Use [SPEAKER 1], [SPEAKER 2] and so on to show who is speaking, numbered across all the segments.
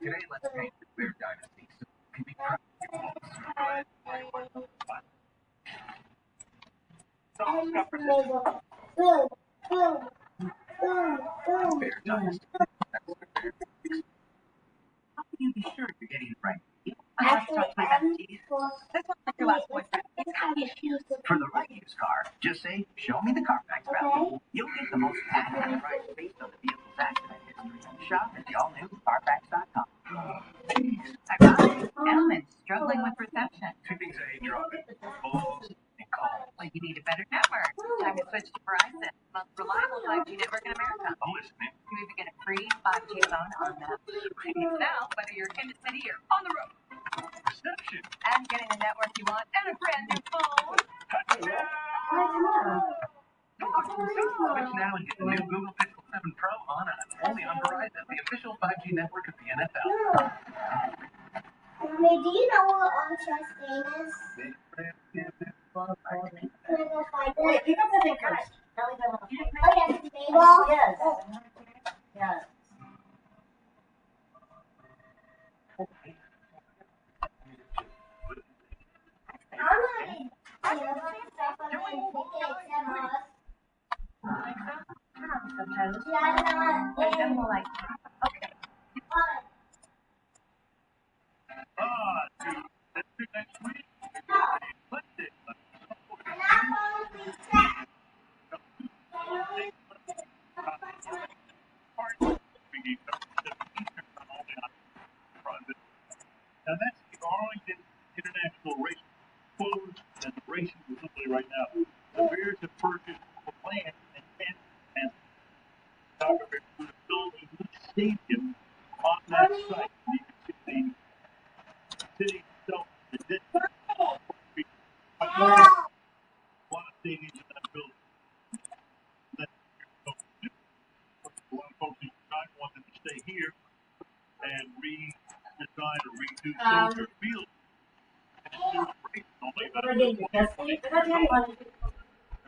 [SPEAKER 1] Today, let's paint the Bear Dynasty so you can be proud of Bear Dynasty. How can you be sure you're getting it right? I have to touch my besties. That's not like your last boyfriend. It's got issues. For the right used car, just say, show me the Carfax value. You'll get the most accurate price based on the vehicle's accident history. Shop at the all-new Carfax.com.
[SPEAKER 2] I got it. Gentlemen, struggling with reception.
[SPEAKER 1] Two things I hate dropping. Phones and calls.
[SPEAKER 2] Well, you need a better network. Time to switch to Verizon. Most reliable 5G network in America.
[SPEAKER 1] I'm listening.
[SPEAKER 2] You even get a free 5G phone on that. Now, whether you're in the city or on the road.
[SPEAKER 1] Reception.
[SPEAKER 2] And getting the network you want and a brand new phone.
[SPEAKER 1] Switch now and get the new Google Pixel 7 Pro on us. Only on Verizon, the official 5G network of the NFL.
[SPEAKER 3] Mommy, do you know what Armstrong's name is? Can I go find it?
[SPEAKER 4] You don't think first.
[SPEAKER 3] Oh, yes, it's Mabel.
[SPEAKER 4] Yes. Yes.
[SPEAKER 3] I'm not in stuff on my tickets and us. Yeah,
[SPEAKER 2] Like
[SPEAKER 3] I'm
[SPEAKER 2] them
[SPEAKER 3] not
[SPEAKER 2] will like, okay.
[SPEAKER 1] Dude, that's your next week. Let's do it.
[SPEAKER 3] And I'm going to be sad.
[SPEAKER 1] Now that's the Arlington International Race closed and the racing is literally right now. The Bears have purchased the land and Dr. Bears will build a new stadium on that site. You can see the city itself, the district, a lot of stadiums in that building. A lot of folks who want them to stay here and redesign or redo Soldier Field. Only about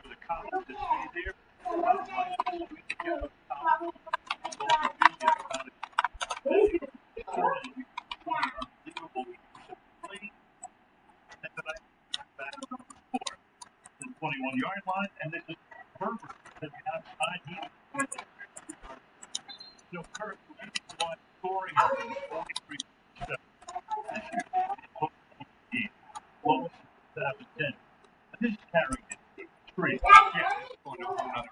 [SPEAKER 1] the college to stay there. We can get a college. The 21-yard line, and this is Herbert that's outside here. Kirk won scoring 43 this year. Lowest 2010. This is Carrington. Three. Yeah, it's going to another level.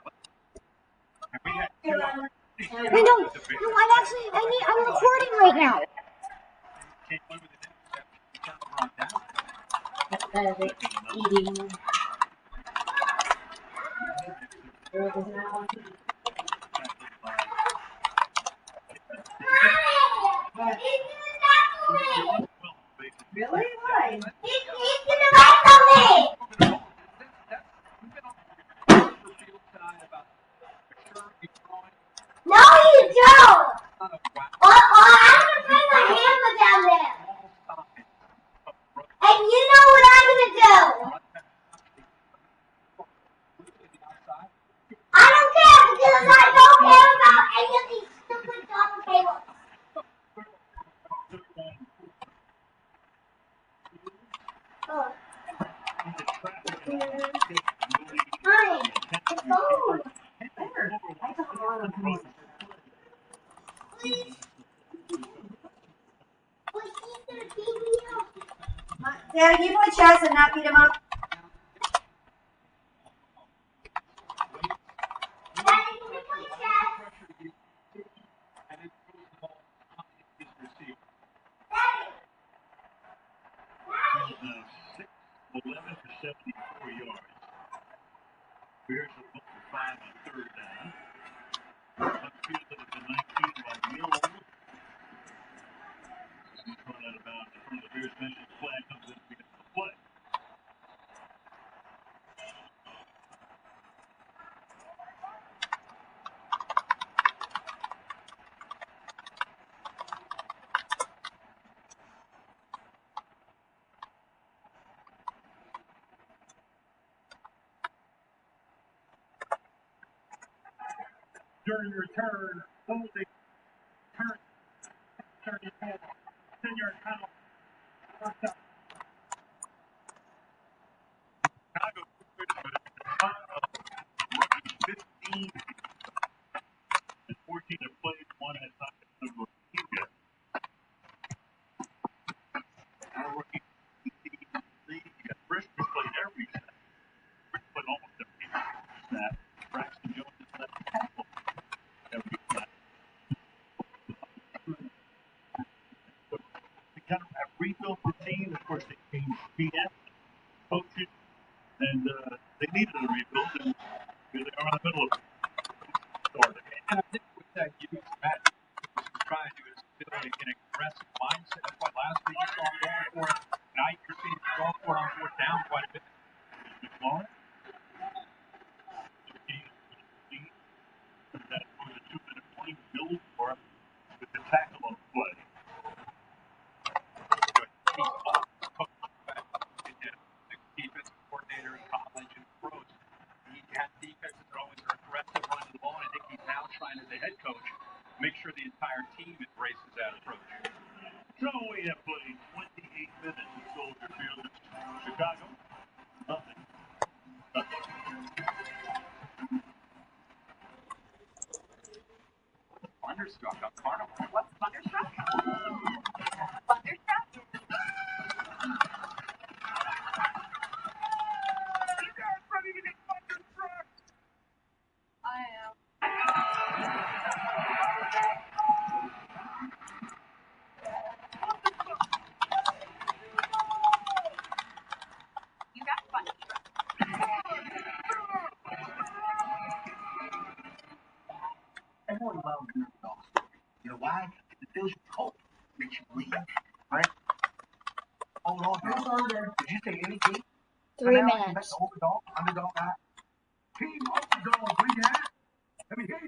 [SPEAKER 1] And we had two other.
[SPEAKER 3] I'm recording right now.
[SPEAKER 1] Can't live with an interception.
[SPEAKER 4] Eating. Really? Why?
[SPEAKER 3] He's gonna wrestle me! No, you don't! I'm gonna bring my hammer down there! And you know what I'm gonna do! I don't care because I don't care about any of these stupid dumb cables. Oh. Hi, it's gold. Please. Please keep their TV up.
[SPEAKER 4] Dad, can you play chess and not beat him up?
[SPEAKER 3] Daddy, can we play chess? Daddy.
[SPEAKER 1] 11 for 74 yards. Bears are up to 5 on third down. Upfield at the 19 by Mills. He's run out of bounds in front of the Bears bench. The flag comes in because of the play. During return, holding, turn your head, 10-yard penalty, first down. Chicago rookie 15 and 14 have played. One has not been the rookie yet. Our rookie, the Christians played every snap. Played almost every snap. Braxton Jones has left tackle every snap. They kind of have rebuilt the team. Of course, they changed GM, coaches, and they needed a rebuild, and here they are in the middle of it.
[SPEAKER 5] And I think with that youth, Matt was trying to instill an aggressive mindset. That's why last week you saw him going for it. Tonight you're seeing him going for it on fourth down quite a bit.
[SPEAKER 1] McLaurin, that was a 2-minute play build for him with the tackle on the play.
[SPEAKER 5] He's off the coach back the defensive coordinator in college and pros. He had defenses that always are aggressive running the ball, and I think he's now trying as a head coach make sure the entire team embraces that approach.
[SPEAKER 1] So we have played 28 minutes at Soldier Field in Chicago. Nothing.
[SPEAKER 5] Thunderstruck on Carnival.
[SPEAKER 2] What's Thunderstruck? Thunderstruck? You guys ready to get Thunderstruck? I am. You got Thunderstruck.
[SPEAKER 5] Everyone loves underdog stories. You know why? It fills you with hope. Makes you believe, right? Hold on. Did you say anything?
[SPEAKER 3] 3 minutes.
[SPEAKER 5] Underdog guy. Team underdog, bring that. Let me hear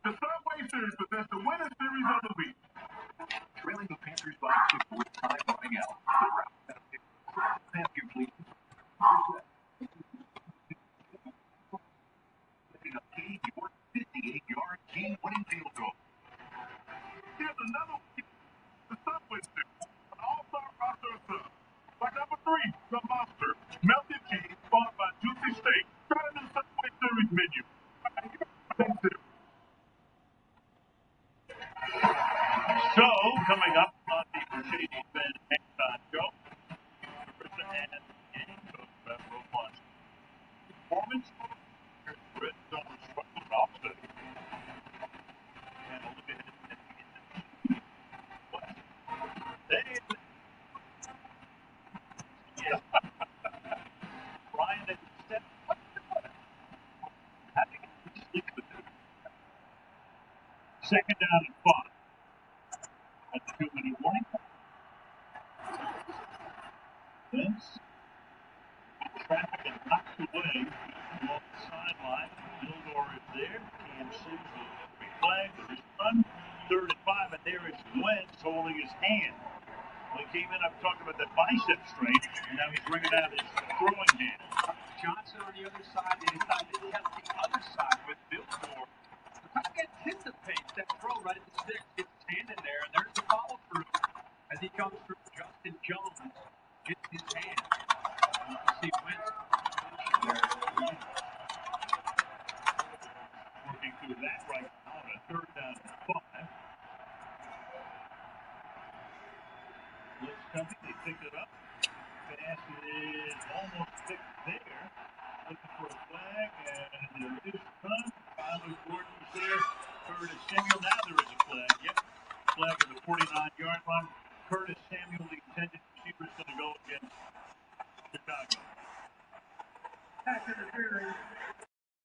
[SPEAKER 1] The Subway Series possess the winning series of the week.
[SPEAKER 5] trailing the Panthers by 2 with time running out. Thank you, please. A 58-yard game-winning field goal.
[SPEAKER 1] Here's another week. The Subway Series, an all-star roster of subs. Like number 3, the Monster, melted cheese, followed by juicy steak. Try the new Subway Series menu. So, coming up on the Mercedes-Benz Hangtime Show, Marissa and Annie talk about robust performance, red zone struggle offset, and a look ahead at the West. Yeah. Brian, that said, how do you sleep with it? Second down and 5. At the 2-minute warning. Vince, traffic and knocks away along the sideline. Mildor is there. Cam Sims will flag with his run. 3rd and 5, and there is Wentz holding his hand. When he came in, I was talking about that bicep strain, and now he's bringing out his throwing hand.
[SPEAKER 5] Johnson on the other side. They decided to test the other side with Billmore. Kentucky anticipates that throw right at the six, gets his hand in there, and there's the follow through as he comes through. Justin Jones gets his hand. You can see Wentz
[SPEAKER 1] Working through that right now on a 3rd down and 5. Blitz coming, they pick it up. Pass is almost picked there. Looking for a flag, and there is none. Tyler Gordon's there. Curtis Samuel, now there is a flag. Yep, flag at the 49-yard line. Curtis Samuel, the intended receiver, is going to go against Chicago.
[SPEAKER 6] Pass interference